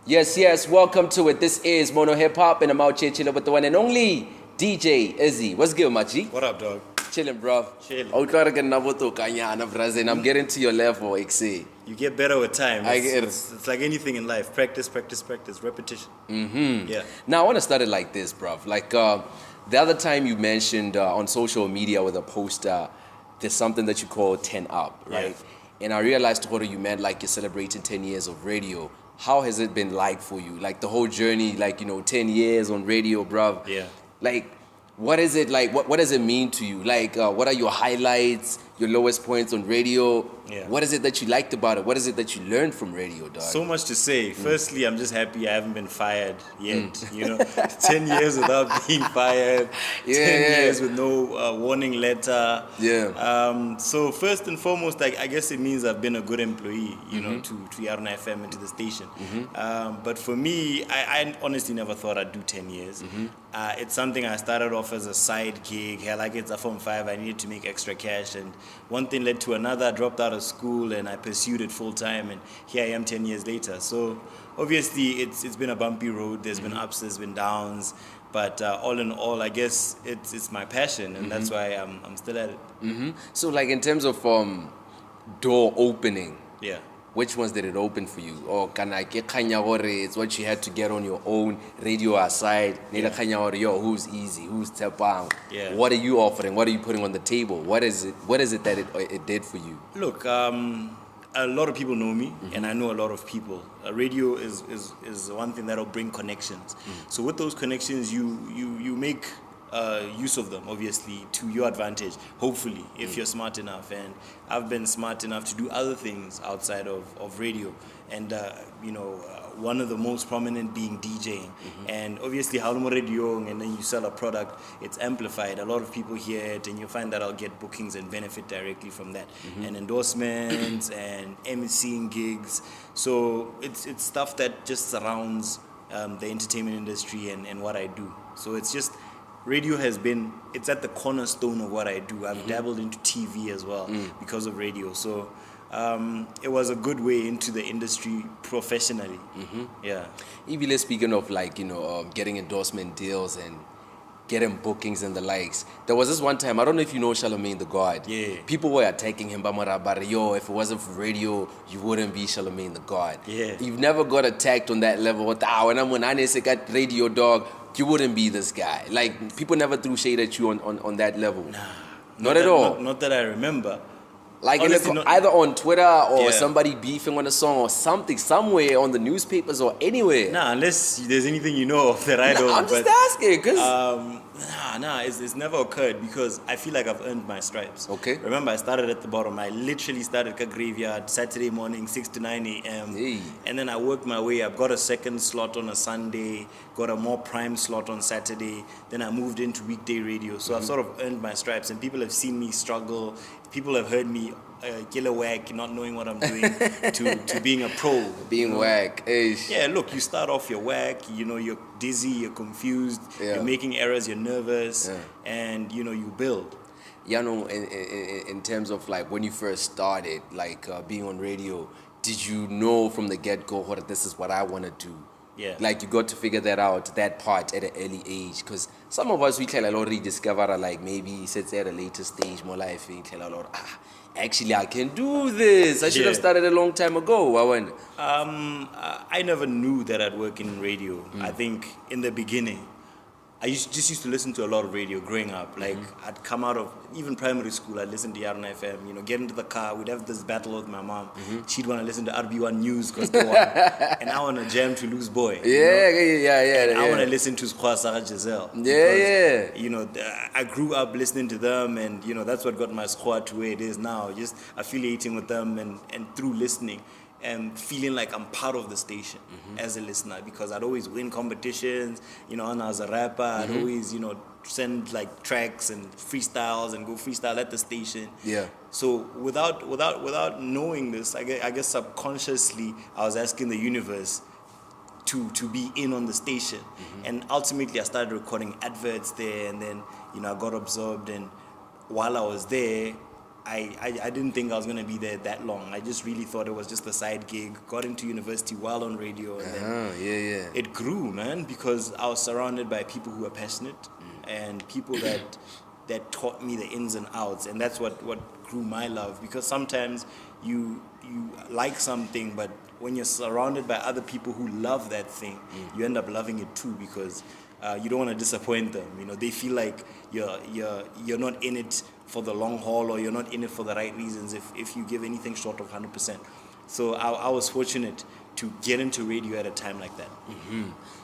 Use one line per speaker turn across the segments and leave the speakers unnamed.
Yes, welcome to it. This is Mono Hip Hop, and I'm out here chilling with the one and only DJ Izzy. What's good, Machi?
What up, dog?
Chilling, bro.
Chilling.
I'm getting to your level, XC.
You get better with time.
I get it.
It's like anything in life. Practice, repetition. Yeah.
Now, I want to start it like this, bro. The other time you mentioned on social media with a poster, there's something that you call 10 Up, right?
Yeah.
And I realized what you meant, like you're celebrating 10 years of radio. How has it been like for you? Like the whole journey, 10 years on radio, bruv.
Yeah.
Like, what is it like? What does it mean to you? Like, what are your highlights, your lowest points on radio?
Yeah.
What is it that you liked about it? What is it that you learned from radio, dog?
So much to say. Firstly, I'm just happy I haven't been fired yet. 10 years without being fired. 10 years with no warning letter.
Yeah.
So first and foremost, I guess it means I've been a good employee, to Yarna FM and to the station. But for me, I honestly never thought I'd do 10 years. It's something I started off as a side gig. Like it's a Form 5, I needed to make extra cash. And one thing led to another. I dropped out of school and I pursued it full time. And here I am 10 years later. So obviously it's been a bumpy road. There's been ups, there's been downs. But all in all, I guess it's my passion. And that's why I'm still at it.
So, like, in terms of door opening,
Yeah.
which ones did it open for you? Or it's what you had to get on your own, radio aside. Yo, who's Easy? Who's Tepang?
Yeah.
What are you offering? What are you putting on the table? What is it that it did for you?
Look, a lot of people know me, and I know a lot of people. Radio is one thing that'll bring connections. So with those connections, you make use of them, obviously, to your advantage, hopefully, if you're smart enough. And I've been smart enough to do other things outside of radio. And, one of the most prominent being DJing. And obviously, Halmo Radio, and then you sell a product, it's amplified. A lot of people hear it, and you find that I'll get bookings and benefit directly from that. And endorsements and emceeing gigs. So it's stuff that just surrounds the entertainment industry and what I do. So it's just... Radio it's at the cornerstone of what I do. I've dabbled into TV as well because of radio. So it was a good way into the industry professionally. Yeah.
Even speaking of getting endorsement deals and getting bookings and the likes. There was this one time, I don't know if you know Charlemagne the God.
Yeah.
People were attacking him, but yo, if it wasn't for radio, you wouldn't be Charlemagne the God.
Yeah.
You've never got attacked on that level. When I got radio, dog, you wouldn't be this guy. Like, people never threw shade at you on that level.
Nah.
Not at all.
Not that I remember.
Like either on Twitter or
Yeah.
somebody beefing on a song or something, somewhere on the newspapers or anywhere.
Nah, unless there's anything you know of that I don't.
I'm just asking, because...
It's never occurred because I feel like I've earned my stripes.
Okay.
Remember, I started at the bottom. I literally started at graveyard Saturday morning, 6 to 9 a.m.
Hey.
And then I worked my way up. Got a second slot on a Sunday. Got a more prime slot on Saturday. Then I moved into weekday radio. So I've sort of earned my stripes. And people have seen me struggle. People have heard me kill a whack, not knowing what I'm doing, to being a pro.
Being whack. Ish.
Yeah, look, you start off your whack, you're dizzy, you're confused,
Yeah.
you're making errors, you're nervous,
Yeah.
and, you build.
In terms of when you first started, being on radio, did you know from the get-go what this is what I want to do?
Yeah.
You got to figure that out, that part at an early age. Because some of us, we already discover, maybe it's at a later stage, more life, we actually I can do this. I should have started a long time ago.
I never knew that I'd work in radio. I think in the beginning, I just used to listen to a lot of radio growing up. I'd come out of even primary school, I'd listen to Yarna FM, get into the car, we'd have this battle with my mom. She'd want to listen to RB1 News because they won. And I want to jam to Loose Boy.
Yeah.
I want to listen to Squad Sarah Giselle. I grew up listening to them, and that's what got my squad to where it is now. Just affiliating with them and through listening and feeling like I'm part of the station as a listener, because I'd always win competitions. And as a rapper, I'd always send tracks and freestyles and go freestyle at the station.
Yeah.
So without knowing this, I guess subconsciously I was asking the universe to be in on the station. And ultimately I started recording adverts there, and then I got absorbed, and while I was there I didn't think I was going to be there that long. I just really thought it was just a side gig. Got into university while on radio, and then it grew, man, because I was surrounded by people who are passionate and people that taught me the ins and outs, and that's what grew my love. Because sometimes you like something, but when you're surrounded by other people who love that thing, you end up loving it too, because you don't want to disappoint them. You know, they feel like you're not in it for the long haul, or you're not in it for the right reasons if you give anything short of 100%. So I was fortunate to get into radio at a time like that.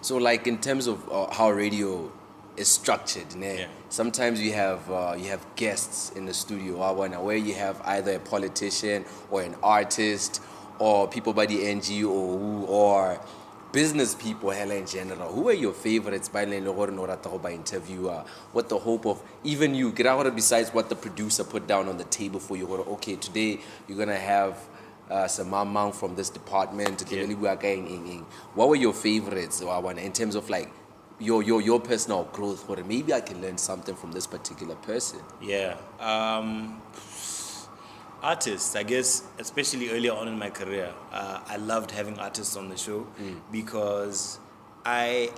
So like in terms of how radio is structured,
Yeah.
sometimes you have guests in the studio where you have either a politician or an artist or people by the NGO or business people hella in general. Who are your favorites by interviewer? What the hope of even you get out besides what the producer put down on the table for you? Okay, today you're gonna have some mamang from this department.
Yeah.
What were your favorites in terms of like your personal growth? Or maybe I can learn something from this particular person.
Yeah. Artists, I guess, especially earlier on in my career, I loved having artists on the show because I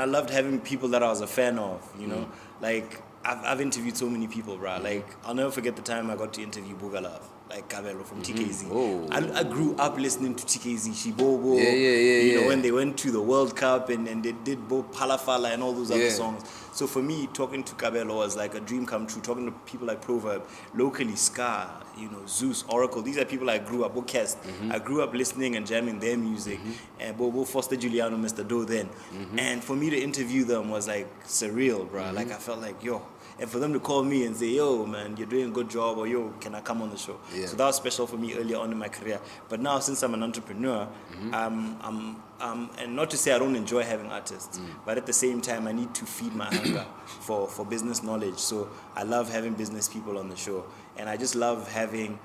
loved having people that I was a fan of, you know. Like, I've interviewed so many people, bro. Like, I'll never forget the time I got to interview Bugalav, like Kabelo from TKZ.
Oh.
I grew up listening to TKZ, Shibobo.
Yeah.
You know, when they went to the World Cup and they did both Palafala and all those other songs. So for me, talking to Kabelo was like a dream come true. Talking to people like Proverb, locally, Ska, you know, Zeus, Oracle. These are people I grew up, Bokest. I grew up listening and jamming their music. And Bobo Foster Giuliano, Mr. Do then. And for me to interview them was like surreal, bro. Like I felt like, yo. And for them to call me and say, yo, man, you're doing a good job, or yo, can I come on the show?
Yeah.
So that was special for me earlier on in my career. But now, since I'm an entrepreneur, and not to say I don't enjoy having artists, but at the same time, I need to feed my hunger for business knowledge. So I love having business people on the show. And I just love having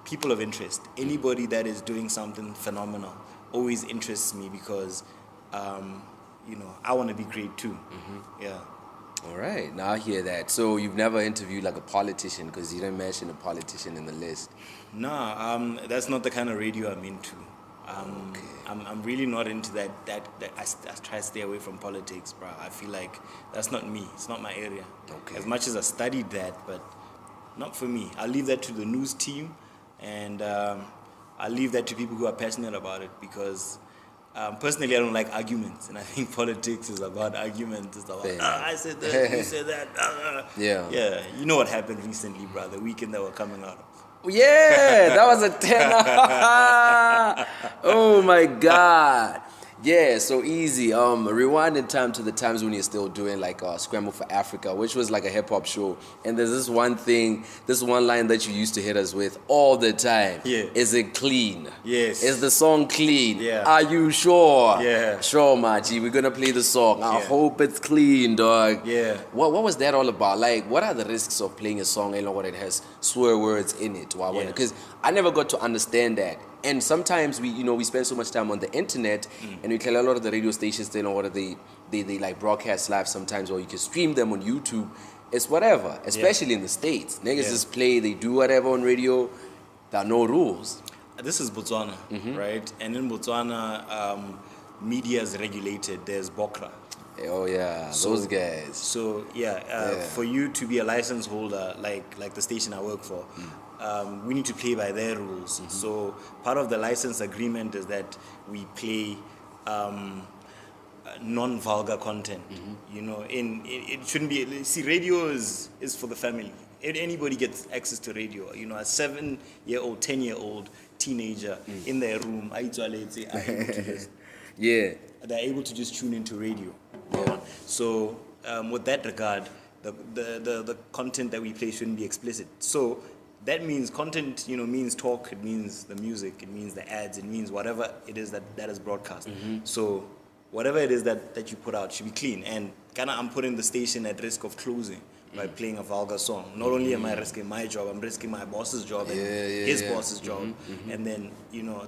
people of interest. Anybody that is doing something phenomenal always interests me because, you know, I want to be great too. Yeah.
All right, now I hear that. So you've never interviewed like a politician because you didn't mention a politician in the list.
Nah, that's not the kind of radio I'm into. I'm really not into that. I try to stay away from politics, bro. I feel like that's not me. It's not my area.
Okay.
As much as I studied that, but not for me. I'll leave that to the news team, and I'll leave that to people who are passionate about it because. Personally, I don't like arguments, and I think politics is about arguments. It's about, I said that, you said that. Yeah. You know what happened recently, bro, the weekend that we're coming out of.
Yeah, that was a 10. Oh my God. Yeah, so easy. Rewinding time to the times when you're still doing like Scramble for Africa, which was like a hip hop show. And there's this one line that you used to hit us with all the time.
Yeah.
Is it clean?
Yes.
Is the song clean?
Yeah.
Are you sure?
Yeah.
Sure, Machi. We're gonna play the song. I hope it's clean, dog.
Yeah.
What was that all about? Like, what are the risks of playing a song and what it has swear words in it? Because I never got to understand that. And sometimes we spend so much time on the internet and we tell a lot of the radio stations, they like broadcast live sometimes, or you can stream them on YouTube. It's whatever, especially in the States. Niggas just play, they do whatever on radio. There are no rules.
This is Botswana, right? And in Botswana, media is regulated. There's Bokra.
Oh yeah, those guys.
So for you to be a license holder, like the station I work for, we need to play by their rules. So part of the license agreement is that we play non-vulgar content. You know, it shouldn't be. See, radio is for the family. Anybody gets access to radio. You know, a 7-year-old, 10-year-old teenager in their room, they're able to just tune into radio. So with that regard, the content that we play shouldn't be explicit. So that means content, means talk, it means the music, it means the ads, it means whatever it is that is broadcast. So whatever it is that you put out should be clean. And I'm putting the station at risk of closing by playing a vulgar song. Not only am I risking my job, I'm risking my boss's job and his boss's job, and then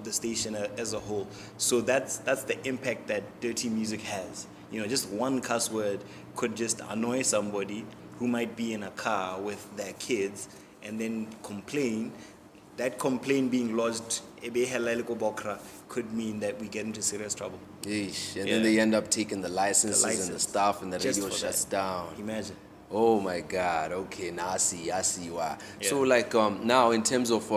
the station as a whole. So that's the impact that dirty music has. Just one cuss word could just annoy somebody who might be in a car with their kids, and then complain, that complaint being lodged could mean that we get into serious trouble.
Yeesh. And then they end up taking the licenses and the
license.
stuff, and the
Just
radio
for
shuts
that.
down.
Imagine.
Oh my God. Okay, now I see why.
Yeah.
So like now in terms of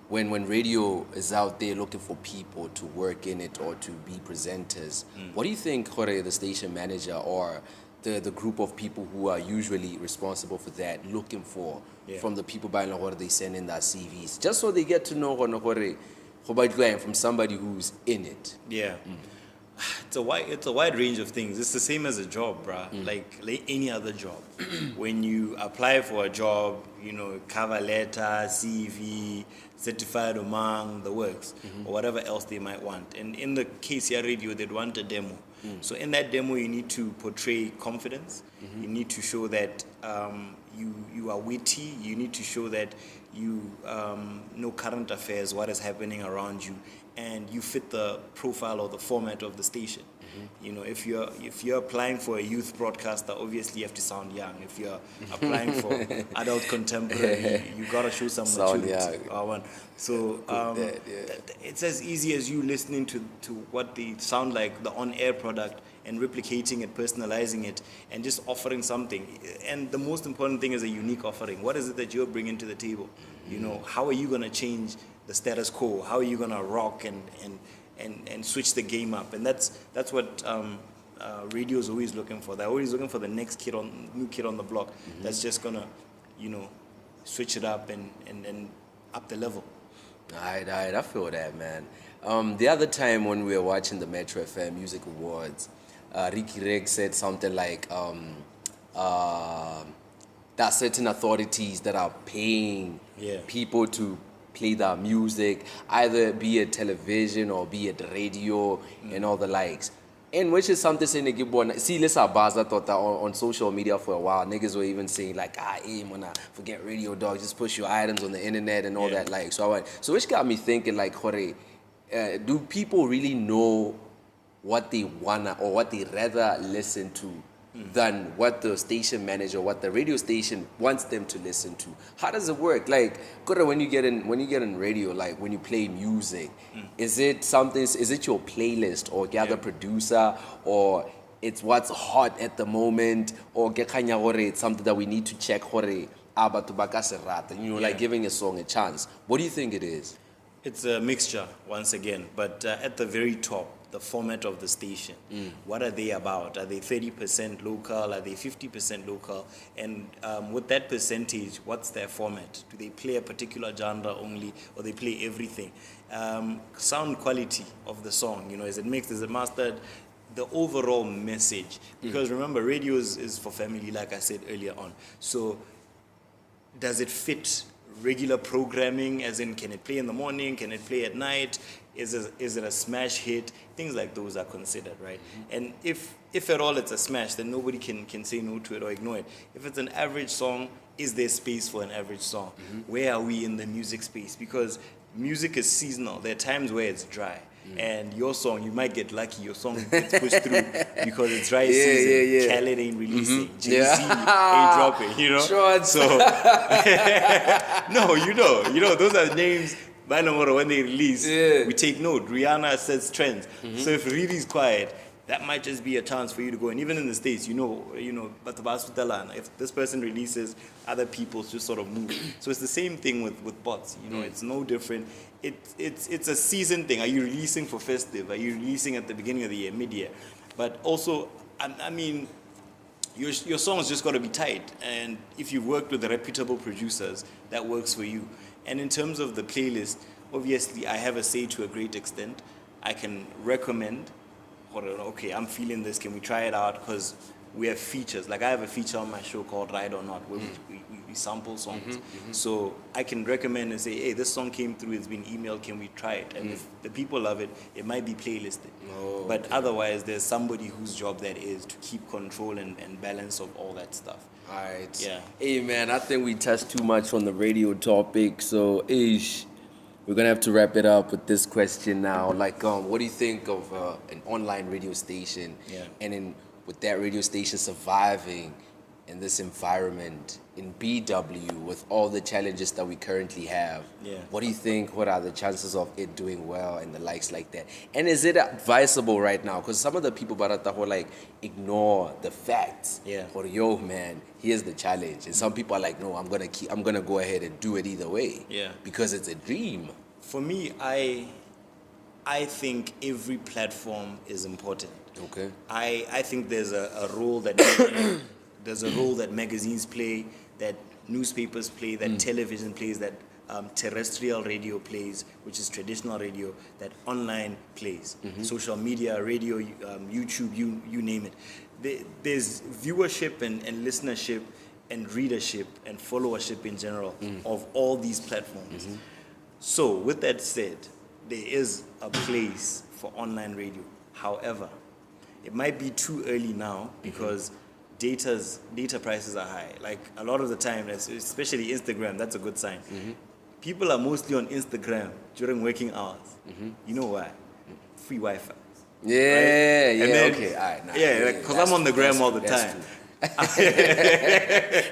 when radio is out there looking for people to work in it or to be presenters, what do you think, Jorge, the station manager or the group of people who are usually responsible for that looking for from the people by what they send in their CVs, just so they get to know Jorge from somebody who's in it?
Yeah. It's a wide range of things. It's the same as a job, bruh. Like any other job. When you apply for a job, cover letter, CV, certified among the works, or whatever else they might want. And in the case here radio, they'd want a demo. So in that demo, you need to portray confidence. You need to show that you are witty. You need to show that you know current affairs, what is happening around you, and you fit the profile or the format of the station. If you're applying for a youth broadcaster, obviously you have to sound young. If you're applying for adult contemporary, you gotta show some maturity. So it's as easy as you listening to what they sound like, the on-air product, and replicating it, personalizing it, and just offering something. And the most important thing is a unique offering. What is it that you're bringing to the table? How are you gonna change the status quo? How are you gonna rock and switch the game up? And that's what radio is always looking for. They're always looking for the new kid on the block that's just gonna, switch it up and up the level.
Alright, I feel that, man. The other time when we were watching the Metro FM Music Awards, Ricky Reg said something like, there are certain authorities that are paying people to play their music, either be it television or be it radio and all the likes. And which is something saying see, let's thought on social media for a while. Niggas were even saying like, man, forget radio, dog. Just push your items on the internet and all that. Like, so which got me thinking like, Jorge, do people really know what they wanna or what they rather listen to than what the station manager, what the radio station wants them to listen to? How does it work? Like, when you get in radio, like when you play music, is it your playlist or gather producer, or it's what's hot at the moment, or it's something that we need to check, like giving a song a chance? What do you think it is?
It's a mixture, once again, but at the very top, the format of the station. What are they about? Are they 30% local? Are they 50% local? And with that percentage, what's their format? Do they play a particular genre only, or they play everything? Sound quality of the song, is it mixed, is it mastered? The overall message. Because remember, radio is for family, like I said earlier on. So does it fit regular programming, as in can it play in the morning, can it play at night, is it a smash hit? Things like those are considered, right? And if at all it's a smash, then nobody can say no to it or ignore it. If it's an average song, is there space for an average song? Where are we in the music space? Because music is seasonal. There are times where it's dry. And your song, you might get lucky, your song gets pushed through because it's dry season. Khaled ain't releasing. Jay-Z ain't dropping,
Sure.
So, no, those are names, by no matter when they release, we take note. Rihanna sets trends. So if Riri's quiet, that might just be a chance for you to go. And even in the States, but if this person releases, other people just sort of move. So it's the same thing with bots. It's no different. It's a season thing. Are you releasing for festive? Are you releasing at the beginning of the year, mid-year? But also, I mean, your song's just got to be tight. And if you've worked with the reputable producers, that works for you. And in terms of the playlist, obviously, I have a say to a great extent. I can recommend, okay, I'm feeling this, can we try it out? Because we have features. Like I have a feature on my show called Ride or Not, where we sample songs. So I can recommend and say, hey, this song came through, it's been emailed, can we try it? And if the people love it, it might be playlisted. But otherwise, there's somebody whose job that is to keep control and balance of all that stuff.
All right.
Yeah.
Hey, man, I think we touched too much on the radio topic. So, we're going to have to wrap it up with this question now. Like, what do you think of an online radio station?
Yeah.
And with that radio station surviving, in this environment in BW with all the challenges that we currently have,
Yeah.
what do you think? What are the chances of it doing well and the likes like that? And is it advisable right now? Because some of the people barataho like ignore the facts.
Yeah.
Or yo man, here's the challenge. And some people are like, no, I'm gonna go ahead and do it either way.
Yeah.
Because it's a dream.
For me, I think every platform is important.
Okay.
I think there's a role that there's a role that magazines play, that newspapers play, that television plays, that terrestrial radio plays, which is traditional radio, that online plays, social media, radio, YouTube, you name it. There's viewership and listenership and readership and followership in general of all these platforms. So with that said, there is a place for online radio. However, it might be too early now because data prices are high. Like a lot of the time, especially Instagram, that's a good sign. People are mostly on Instagram during working hours. You know why? Free Wi-Fi.
Yeah,
Right?
yeah,
And then-
okay, all right. Nah,
Yeah, because I'm on the gram all the
that's
time.
true.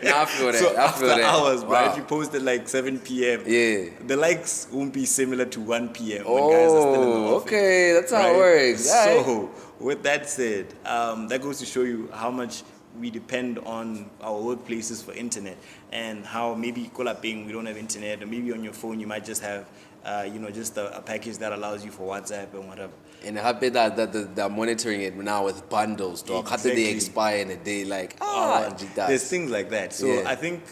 Nah, I feel that.
So
I feel
after
that.
hours, bro,
Wow.
if you post at like 7 p.m.,
Yeah.
the likes won't be similar to 1 p.m. when guys are still in the
Oh,
office.
okay, that's how it
Right?
works. All right.
So, with that said, that goes to show you how much we depend on our workplaces for internet, and how maybe kolaping we don't have internet, or maybe on your phone you might just have, just a package that allows you for WhatsApp and whatever.
And happy that they're monitoring it now with bundles, dog. How did they
Exactly.
expire in a day? Like,
There's things like that. So
Yeah.
I think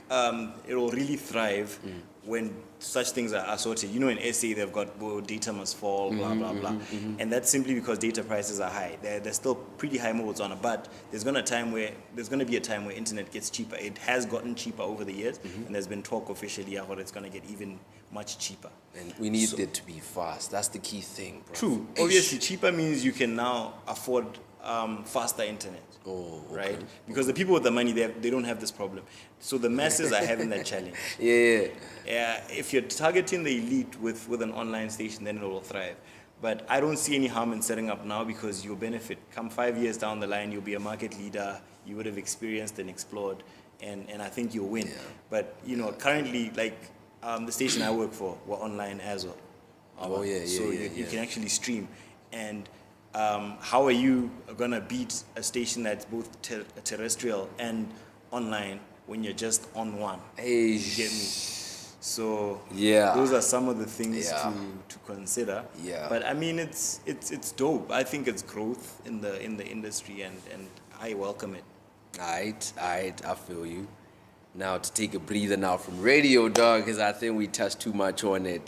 it will really thrive when such things are sorted. You know, in SA they've got data must fall, blah blah blah, and that's simply because data prices are high. They're still pretty high modes on it, but there's gonna be a time where internet gets cheaper. It has gotten cheaper over the years, and there's been talk officially about it's gonna get even much cheaper.
And we need it to be fast. That's the key thing, bro.
True. Obviously, cheaper means you can now afford faster internet.
Oh, okay.
Right? Because the people with the money, they don't have this problem. So the masses are having that challenge.
Yeah.
If you're targeting the elite with an online station, then it will thrive. But I don't see any harm in setting up now because you'll benefit. Come 5 years down the line, you'll be a market leader. You would have experienced and explored, and I think you'll win.
Yeah.
But currently, like the station I work for, we're online as well.
Oh, yeah,
So
yeah,
you
yeah.
can actually stream. And how are you gonna beat a station that's both terrestrial and online when you're just on one?
Hey,
You get me? So
Yeah.
those are some of the things
Yeah.
to consider.
Yeah.
But I mean, it's dope. I think it's growth in the industry, and I welcome it.
Alright, I feel you. Now to take a breather now from radio, dog, because I think we touched too much on it.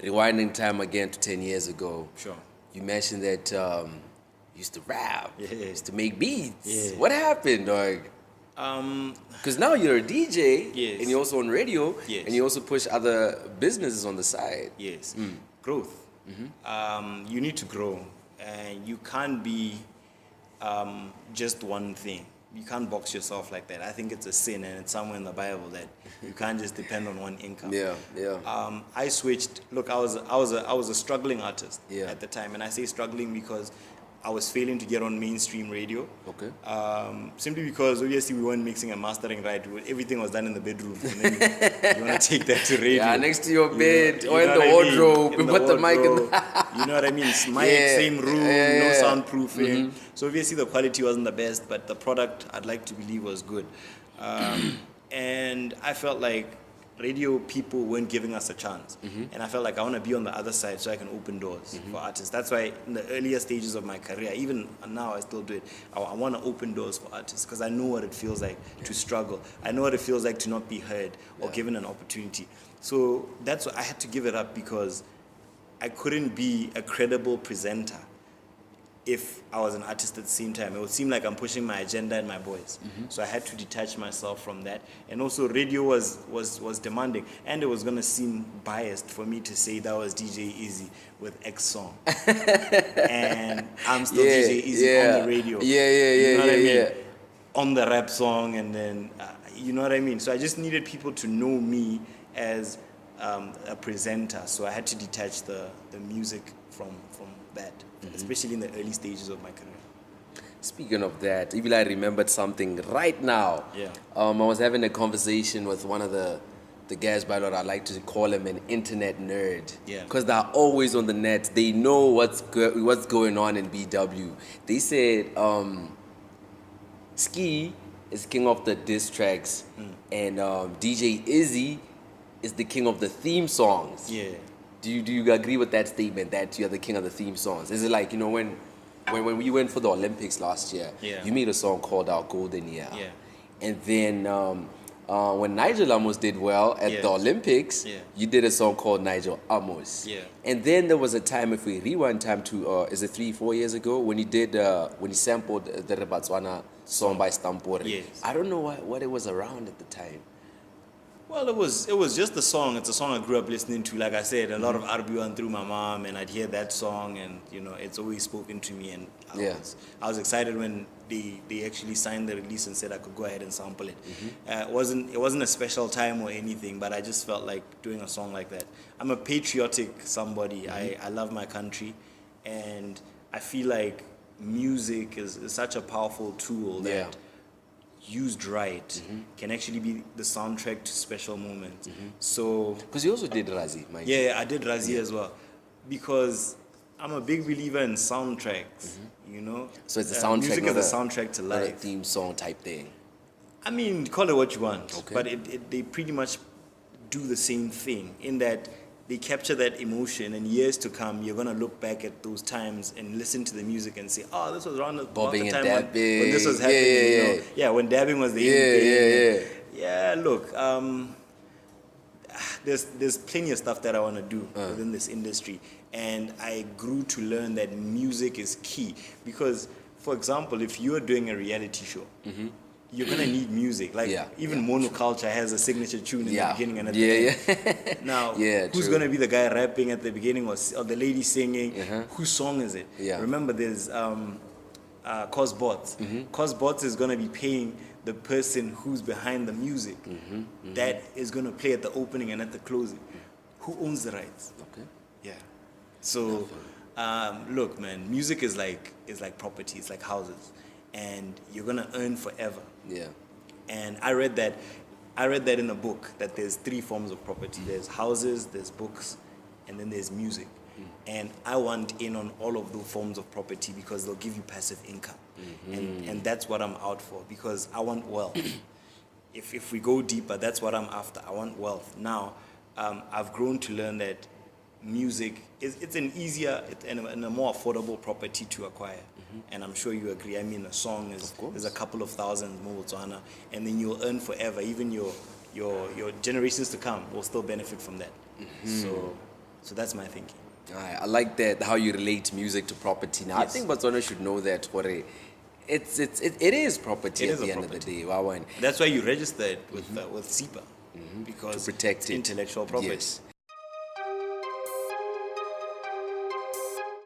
Rewinding time again to 10 years ago.
Sure.
You mentioned that you used to rap,
Yeah.
used to make beats.
Yeah.
What happened, dog? Because now you're a DJ,
Yes.
and you're also on radio,
Yes.
and you also push other businesses on the side.
Yes. Growth. You need to grow, and you can't be just one thing. You can't box yourself like that. I think it's a sin, and it's somewhere in the Bible that you can't just depend on one income.
Yeah, yeah.
I switched. Look, I was a struggling artist
Yeah.
at the time, and I say struggling because I was failing to get on mainstream radio.
Okay.
Simply because obviously we weren't mixing and mastering right. Everything was done in the bedroom, and then you want to take that to radio.
Yeah, next to your
You
bed,
know
or in
what
the
I mean?
wardrobe,
In
you put the mic in
wardrobe. You know what I mean? Mic,
Yeah,
same room,
yeah,
no
yeah.
soundproofing. So obviously the quality wasn't the best, but the product I'd like to believe was good. And I felt like radio people weren't giving us a chance. And I felt like I want to be on the other side so I can open doors for artists. That's why in the earlier stages of my career, even now I still do it, I want to open doors for artists because I know what it feels like to struggle. I know what it feels like to not be heard or given an opportunity. So that's why I had to give it up because I couldn't be a credible presenter if I was an artist at the same time. It would seem like I'm pushing my agenda and my voice. So I had to detach myself from that. And also radio was demanding, and it was gonna seem biased for me to say that was DJ Izzy with X song. And I'm still
Yeah,
DJ Izzy
yeah.
on the radio.
Yeah, yeah,
You
yeah,
know what I
yeah,
mean?
yeah.
On the rap song, and then you know what I mean? So I just needed people to know me as a presenter. So I had to detach the music from that, especially in the early stages of my career.
Speaking of that, even I remembered something right now.
Yeah.
I was having a conversation with one of the guys, by the way, I like to call him an internet nerd.
Yeah.
Because they're always on the net. They know what's going on in BW. They said Ski is king of the diss tracks, and DJ Izzy is the king of the theme songs.
Yeah.
Do you agree with that statement that you're the king of the theme songs? Is it like, you know, when we went for the Olympics last year,
Yeah.
you made a song called Our Golden Year.
Yeah.
And then when Nigel Amos did well at
Yeah.
the Olympics,
Yeah.
you did a song called Nigel Amos.
Yeah.
And then there was a time, if we rewind time to, is it 3-4 years ago, when when he sampled the Botswana song by Stampore.
Yes.
I don't know what it was around at the time.
Well, it was just a song. It's a song I grew up listening to. Like I said, a lot of Arbuan through my mom, and I'd hear that song, and you know, it's always spoken to me. And I was excited when they actually signed the release and said I could go ahead and sample it. It wasn't a special time or anything, but I just felt like doing a song like that. I'm a patriotic somebody. I love my country, and I feel like music is such a powerful tool that, used right, can actually be the soundtrack to special moments. So,
because you also did Razi, mind you.
yeah, I did Razi as well, because I'm a big believer in soundtracks. You know,
So it's a soundtrack,
music
not
is a soundtrack to
not a
life.
theme song type thing.
I mean, call it what you want,
Okay.
but they pretty much do the same thing in that they capture that emotion, and years to come, you're gonna look back at those times and listen to the music and say, "Oh, this was around about
Bobbing
the
and
time when this was
dabbing.
happening."
Yeah,
you
yeah,
know? Yeah, when dabbing was the
Yeah,
in
yeah,
thing. Yeah, look, there's plenty of stuff that I want to do within this industry, and I grew to learn that music is key because, for example, if you're doing a reality show. You're gonna need music. Like even monoculture has a signature tune in the beginning and at the end. Now, who's
true.
gonna be the guy rapping at the beginning or the lady singing? Whose song is it?
Yeah.
Remember, there's Cosbots. Cosbots is gonna be paying the person who's behind the music. That is gonna play at the opening and at the closing. Who owns the rights?
Okay.
Yeah. So, look, man, music is like property. It's like houses, and you're gonna earn forever.
Yeah.
And I read that in a book that there's 3 forms of property. There's houses, there's books, and then there's music. And I want in on all of those forms of property because they'll give you passive income. And that's what I'm out for because I want wealth. If we go deeper, that's what I'm after. I want wealth. Now, I've grown to learn that music it's an easier and a more affordable property to acquire. And I'm sure you agree. I mean, a song is a couple of thousands more Botswana, and then you'll earn forever. Even your generations to come will still benefit from that. So that's my thinking.
I like that how you relate music to property. Now I think Botswana should know that Hore, it is property
It
at
is
the
a
end of the
property.
day. Wow, and
That's why you register it with SEPA because
to protect
it's
it.
intellectual property.
Yes.